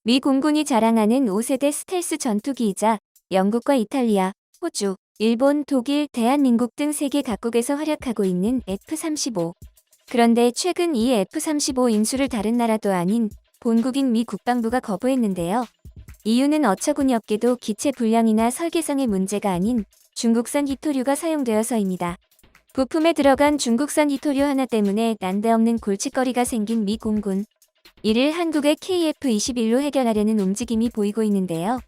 미 공군이 자랑하는 5세대 스텔스 전투기이자 영국과 이탈리아, 호주, 일본, 독일, 대한민국 등 세계 각국에서 활약하고 있는 F-35. 그런데 최근 이 F-35 인수를 다른 나라도 아닌 본국인 미 국방부가 거부했는데요. 이유는 어처구니 없게도 기체 불량이나 설계상의 문제가 아닌 중국산 히토류가 사용되어서입니다. 부품에 들어간 중국산 히토류 하나 때문에 난데없는 골칫거리가 생긴 미 공군. 이를 한국의 KF-21로 해결하려는 움직임이 보이고 있는데요.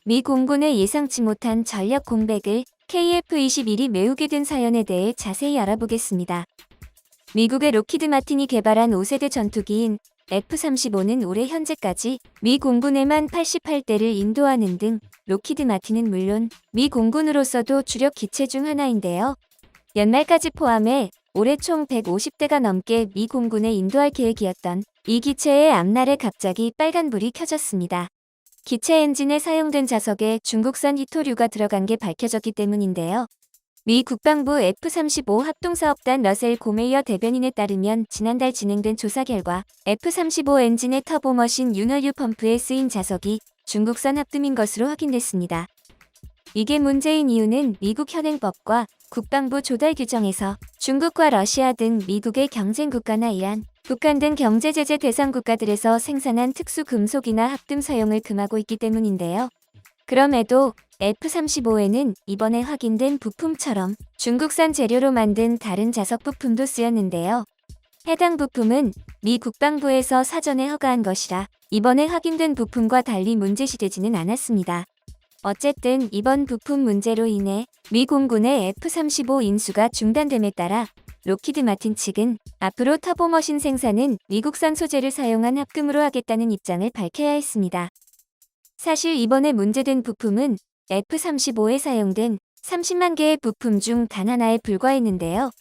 미 공군의 예상치 못한 전력 공백을 KF-21이 메우게 된 사연에 대해 자세히 알아보겠습니다. 미국의 록히드 마틴이 개발한 5세대 전투기인 F-35는 올해 현재까지 미 공군에만 88대를 인도하는 등 록히드 마틴은 물론 미 공군으로서도 주력 기체 중 하나인데요. 연말까지 포함해 올해 총 150대가 넘게 미 공군에 인도할 계획이었던 이 기체의 앞날에 갑자기 빨간불이 켜졌습니다. 기체 엔진에 사용된 자석에 중국산 히토류가 들어간 게 밝혀졌기 때문인데요. 미 국방부 F-35 합동사업단 러셀 고메이어 대변인에 따르면 지난달 진행된 조사 결과 F-35 엔진의 터보머신 윤활유 펌프에 쓰인 자석이 중국산 합금인 것으로 확인됐습니다. 이게 문제인 이유는 미국 현행법과 국방부 조달 규정에서 중국과 러시아 등 미국의 경쟁국가나 이란, 북한 등 경제제재 대상 국가들에서 생산한 특수 금속이나 합금 사용을 금하고 있기 때문인데요. 그럼에도 F-35에는 이번에 확인된 부품처럼 중국산 재료로 만든 다른 자석 부품도 쓰였는데요. 해당 부품은 미 국방부에서 사전에 허가한 것이라 이번에 확인된 부품과 달리 문제시되지는 않았습니다. 어쨌든 이번 부품 문제로 인해 미 공군의 F-35 인수가 중단됨에 따라 록히드 마틴 측은 앞으로 터보머신 생산은 미국산 소재를 사용한 합금으로 하겠다는 입장을 밝혀야 했습니다. 사실 이번에 문제된 부품은 F-35에 사용된 30만 개의 부품 중 단 하나에 불과했는데요.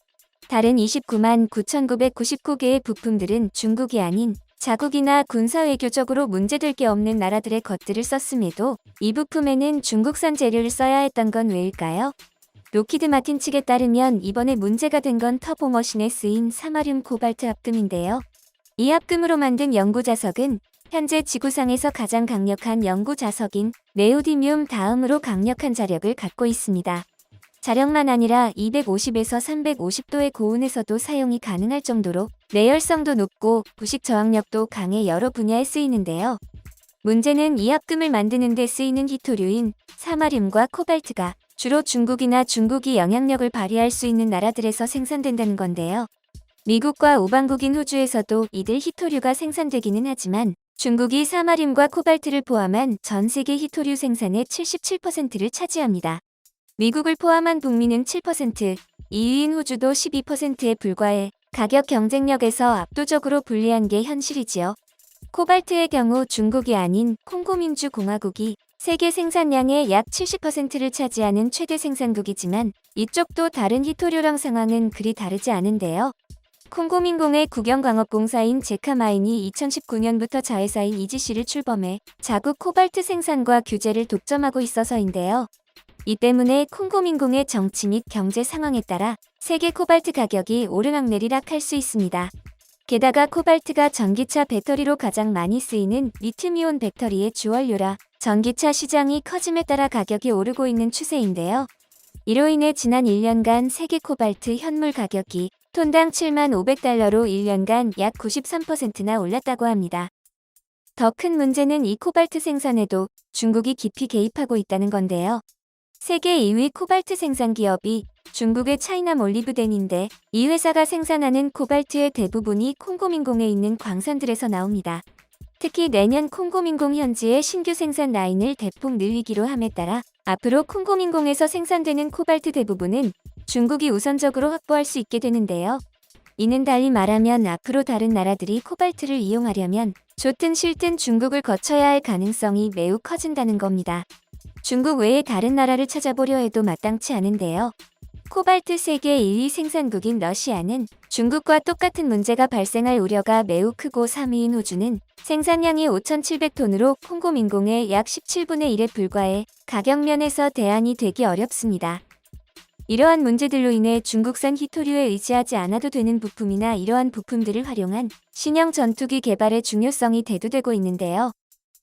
다른 29만 9,999개의 부품들은 중국이 아닌 자국이나 군사외교적으로 문제될 게 없는 나라들의 것들을 썼음에도 이 부품에는 중국산 재료를 써야 했던 건 왜일까요? 록히드 마틴 측에 따르면 이번에 문제가 된 건 터보머신에 쓰인 사마륨 코발트 합금인데요. 이 합금으로 만든 연구 자석은 현재 지구상에서 가장 강력한 연구 자석인 네오디뮴 다음으로 강력한 자력을 갖고 있습니다. 자력만 아니라 250에서 350도의 고온에서도 사용이 가능할 정도로 내열성도 높고 부식 저항력도 강해 여러 분야에 쓰이는데요. 문제는 이 합금을 만드는 데 쓰이는 히토류인 사마륨과 코발트가 주로 중국이나 중국이 영향력을 발휘할 수 있는 나라들에서 생산된다는 건데요. 미국과 우방국인 호주에서도 이들 히토류가 생산되기는 하지만 중국이 사마륨과 코발트를 포함한 전 세계 히토류 생산의 77%를 차지합니다. 미국을 포함한 북미는 7%, 2위인 호주도 12%에 불과해 가격 경쟁력에서 압도적으로 불리한 게 현실이지요. 코발트의 경우 중국이 아닌 콩고민주공화국이 세계 생산량의 약 70%를 차지하는 최대 생산국이지만 이쪽도 다른 히토류랑 상황은 그리 다르지 않은데요. 콩고민공의 국영광업공사인 제카마인이 2019년부터 자회사인 이지씨를 출범해 자국 코발트 생산과 규제를 독점하고 있어서인데요. 이 때문에 콩고민공의 정치 및 경제 상황에 따라 세계 코발트 가격이 오르락내리락 할 수 있습니다. 게다가 코발트가 전기차 배터리로 가장 많이 쓰이는 리튬이온 배터리의 주원료라 전기차 시장이 커짐에 따라 가격이 오르고 있는 추세인데요. 이로 인해 지난 1년간 세계 코발트 현물 가격이 톤당 7만 500달러로 1년간 약 93%나 올랐다고 합니다. 더 큰 문제는 이 코발트 생산에도 중국이 깊이 개입하고 있다는 건데요. 세계 2위 코발트 생산 기업이 중국의 차이나 몰리브덴인데 이 회사가 생산하는 코발트의 대부분이 콩고민공에 있는 광산들에서 나옵니다. 특히 내년 콩고민공 현지의 신규 생산 라인을 대폭 늘리기로 함에 따라 앞으로 콩고민공에서 생산되는 코발트 대부분은 중국이 우선적으로 확보할 수 있게 되는데요. 이는 달리 말하면 앞으로 다른 나라들이 코발트를 이용하려면 좋든 싫든 중국을 거쳐야 할 가능성이 매우 커진다는 겁니다. 중국 외에 다른 나라를 찾아보려 해도 마땅치 않은데요. 코발트 세계 1위 생산국인 러시아는 중국과 똑같은 문제가 발생할 우려가 매우 크고 3위인 호주는 생산량이 5,700톤으로 콩고민공의 약 17분의 1에 불과해 가격 면에서 대안이 되기 어렵습니다. 이러한 문제들로 인해 중국산 히토류에 의지하지 않아도 되는 부품이나 이러한 부품들을 활용한 신형 전투기 개발의 중요성이 대두되고 있는데요.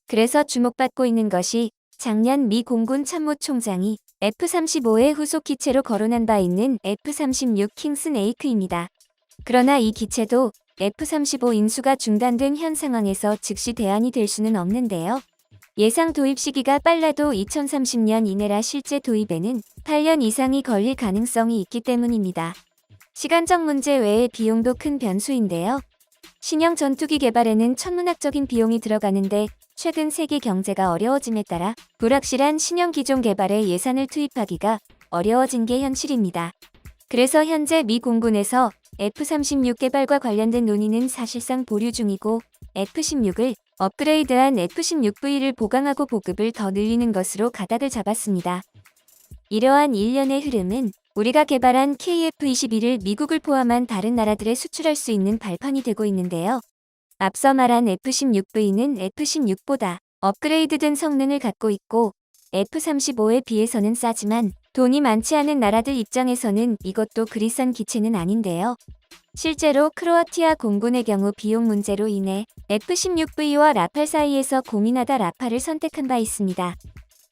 그래서 주목받고 있는 것이 작년 미 공군 참모총장이 F-35의 후속 기체로 거론한 바 있는 F-36 킹스네이크입니다. 그러나 이 기체도 F-35 인수가 중단된 현 상황에서 즉시 대안이 될 수는 없는데요. 예상 도입 시기가 빨라도 2030년 이내라 실제 도입에는 8년 이상이 걸릴 가능성이 있기 때문입니다. 시간적 문제 외에 비용도 큰 변수인데요. 신형 전투기 개발에는 천문학적인 비용이 들어가는데 최근 세계 경제가 어려워짐에 따라 불확실한 신형 기종 개발에 예산을 투입하기가 어려워진 게 현실입니다. 그래서 현재 미 공군에서 F-36 개발과 관련된 논의는 사실상 보류 중이고 F-16을 업그레이드한 F-16V를 보강하고 보급을 더 늘리는 것으로 가닥을 잡았습니다. 이러한 일련의 흐름은 우리가 개발한 KF-21을 미국을 포함한 다른 나라들에 수출할 수 있는 발판이 되고 있는데요. 앞서 말한 F-16V는 F-16보다 업그레이드된 성능을 갖고 있고 F-35에 비해서는 싸지만 돈이 많지 않은 나라들 입장에서는 이것도 그리 싼 기체는 아닌데요. 실제로 크로아티아 공군의 경우 비용 문제로 인해 F-16V와 라팔 사이에서 고민하다 라팔을 선택한 바 있습니다.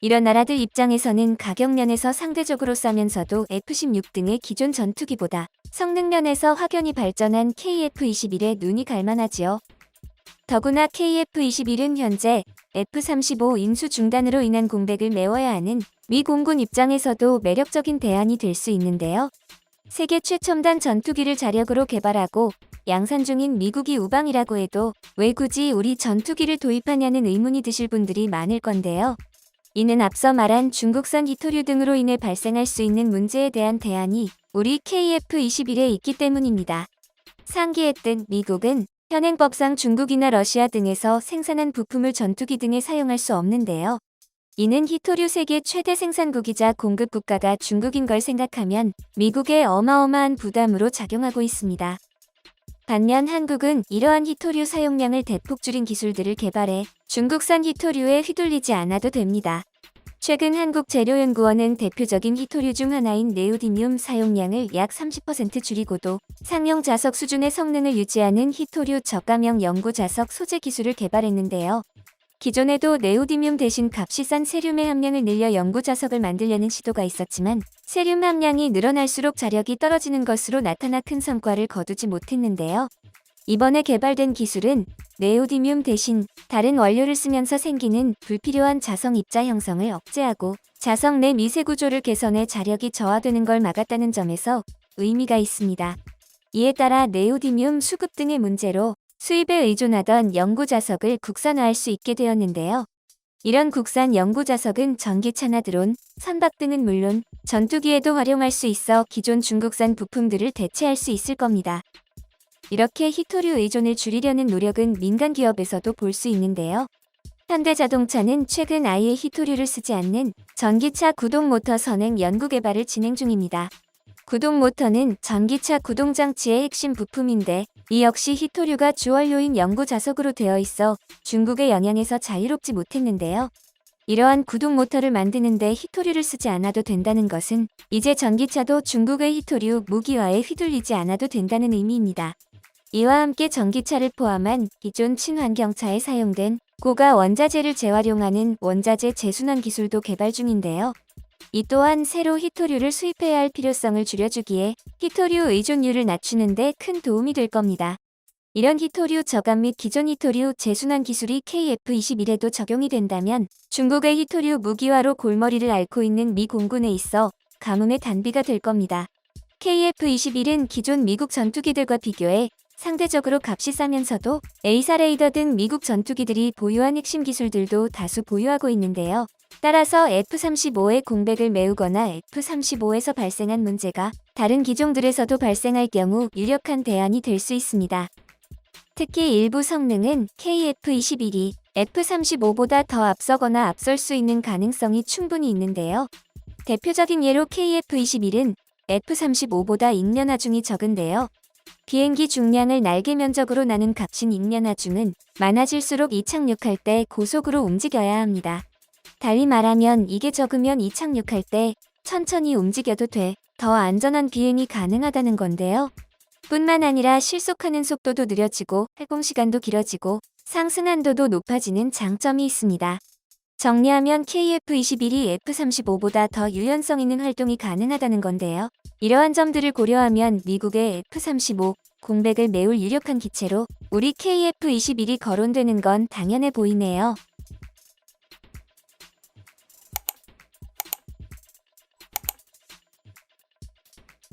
이런 나라들 입장에서는 가격 면에서 상대적으로 싸면서도 F-16 등의 기존 전투기보다 성능 면에서 확연히 발전한 KF-21에 눈이 갈 만하지요. 더구나 KF-21은 현재 F-35 인수 중단으로 인한 공백을 메워야 하는 미 공군 입장에서도 매력적인 대안이 될 수 있는데요. 세계 최첨단 전투기를 자력으로 개발하고 양산 중인 미국이 우방이라고 해도 왜 굳이 우리 전투기를 도입하냐는 의문이 드실 분들이 많을 건데요. 이는 앞서 말한 중국산 히토류 등으로 인해 발생할 수 있는 문제에 대한 대안이 우리 KF-21에 있기 때문입니다. 상기했듯 미국은 현행법상 중국이나 러시아 등에서 생산한 부품을 전투기 등에 사용할 수 없는데요. 이는 히토류 세계 최대 생산국이자 공급 국가가 중국인 걸 생각하면 미국에 어마어마한 부담으로 작용하고 있습니다. 반면 한국은 이러한 히토류 사용량을 대폭 줄인 기술들을 개발해 중국산 히토류에 휘둘리지 않아도 됩니다. 최근 한국재료연구원은 대표적인 히토류 중 하나인 네오디뮴 사용량을 약 30% 줄이고도 상용 자석 수준의 성능을 유지하는 히토류 저가형 연구 자석 소재 기술을 개발했는데요. 기존에도 네오디뮴 대신 값이 싼 세륨의 함량을 늘려 연구 자석을 만들려는 시도가 있었지만 세륨 함량이 늘어날수록 자력이 떨어지는 것으로 나타나 큰 성과를 거두지 못했는데요. 이번에 개발된 기술은 네오디뮴 대신 다른 원료를 쓰면서 생기는 불필요한 자석 입자 형성을 억제하고 자석 내 미세 구조를 개선해 자력이 저하되는 걸 막았다는 점에서 의미가 있습니다. 이에 따라 네오디뮴 수급 등의 문제로 수입에 의존하던 연구 자석을 국산화할 수 있게 되었는데요. 이런 국산 연구 자석은 전기차나 드론, 선박 등은 물론 전투기에도 활용할 수 있어 기존 중국산 부품들을 대체할 수 있을 겁니다. 이렇게 히토류 의존을 줄이려는 노력은 민간 기업에서도 볼 수 있는데요. 현대자동차는 최근 아예 히토류를 쓰지 않는 전기차 구동 모터 선행 연구 개발을 진행 중입니다. 구동 모터는 전기차 구동 장치의 핵심 부품인데 이 역시 히토류가 주원료인 연구 자석으로 되어 있어 중국의 영향에서 자유롭지 못했는데요. 이러한 구동 모터를 만드는데 히토류를 쓰지 않아도 된다는 것은 이제 전기차도 중국의 히토류 무기화에 휘둘리지 않아도 된다는 의미입니다. 이와 함께 전기차를 포함한 기존 친환경차에 사용된 고가 원자재를 재활용하는 원자재 재순환 기술도 개발 중인데요. 이 또한 새로 히토류를 수입해야 할 필요성을 줄여주기에 히토류 의존율을 낮추는 데 큰 도움이 될 겁니다. 이런 히토류 저감 및 기존 히토류 재순환 기술이 KF-21에도 적용이 된다면 중국의 히토류 무기화로 골머리를 앓고 있는 미 공군에 있어 가뭄의 단비가 될 겁니다. KF-21은 기존 미국 전투기들과 비교해 상대적으로 값이 싸면서도 A사 레이더 등 미국 전투기들이 보유한 핵심 기술들도 다수 보유하고 있는데요. 따라서 F-35의 공백을 메우거나 F-35에서 발생한 문제가 다른 기종들에서도 발생할 경우 유력한 대안이 될 수 있습니다. 특히 일부 성능은 KF-21이 F-35보다 더 앞서거나 앞설 수 있는 가능성이 충분히 있는데요. 대표적인 예로 KF-21은 F-35보다 익면하중이 적은데요. 비행기 중량을 날개 면적으로 나눈 값인 익면하중은 많아질수록 이착륙할 때 고속으로 움직여야 합니다. 달리 말하면 이게 적으면 이착륙할 때 천천히 움직여도 돼 더 안전한 비행이 가능하다는 건데요. 뿐만 아니라 실속하는 속도도 느려지고 활공 시간도 길어지고 상승 한도도 높아지는 장점이 있습니다. 정리하면 KF-21이 F-35보다 더 유연성 있는 활동이 가능하다는 건데요. 이러한 점들을 고려하면 미국의 F-35 공백을 메울 유력한 기체로 우리 KF-21이 거론되는 건 당연해 보이네요.